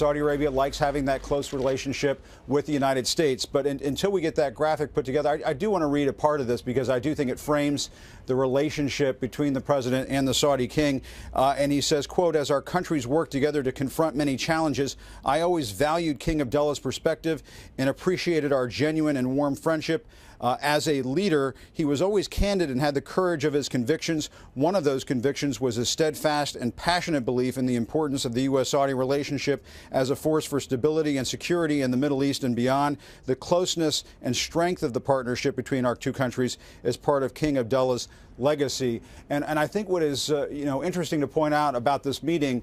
Saudi Arabia likes having that close relationship with the United States. But until we get that graphic put together, I do want to read a part of this because I do think it frames the relationship between the president and the Saudi king. And he says, quote, "As our countries work together to confront many challenges, I always valued King Abdullah's perspective and appreciated our genuine and warm friendship. As a leader, he was always candid and had the courage of his convictions. One of those convictions was his steadfast and passionate belief in the importance of the U.S.-Saudi relationship as a force for stability and security in the Middle East and beyond. The closeness and strength of the partnership between our two countries is part of King Abdullah's legacy." And I think what is interesting to point out about this meeting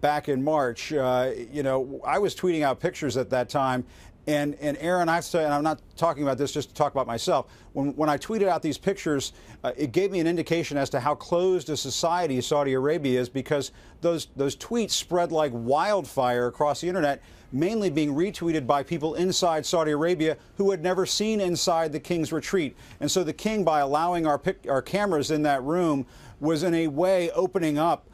back in March, I was tweeting out pictures at that time. And Aaron, I've said, and I'm not talking about this just to talk about myself, when I tweeted out these pictures, it gave me an indication as to how closed a society Saudi Arabia is, because those tweets spread like wildfire across the internet, mainly being retweeted by people inside Saudi Arabia who had never seen inside the king's retreat. And so the king, by allowing our cameras in that room, was in a way opening up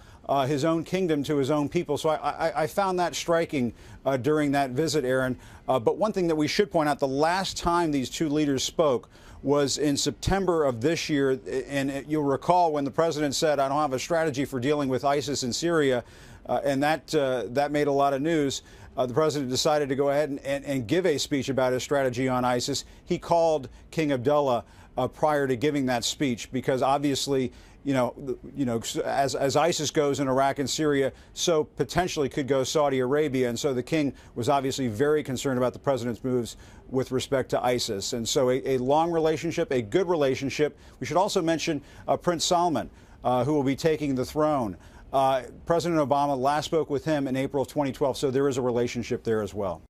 his own kingdom to his own people. So I found that striking during that visit, Aaron. But one thing that we should point out, the last time these two leaders spoke was in September of this year. And you'll recall when the president said, "I don't have a strategy for dealing with ISIS in Syria," and that made a lot of news. The president decided to go ahead and give a speech about his strategy on ISIS. He called King Abdullah prior to giving that speech, because obviously, as ISIS goes in Iraq and Syria, so potentially could go Saudi Arabia. And so the king was obviously very concerned about the president's moves with respect to ISIS. And so a long relationship, a good relationship. We should also mention Prince Salman, who will be taking the throne. President Obama last spoke with him in April of 2012, so there is a relationship there as well.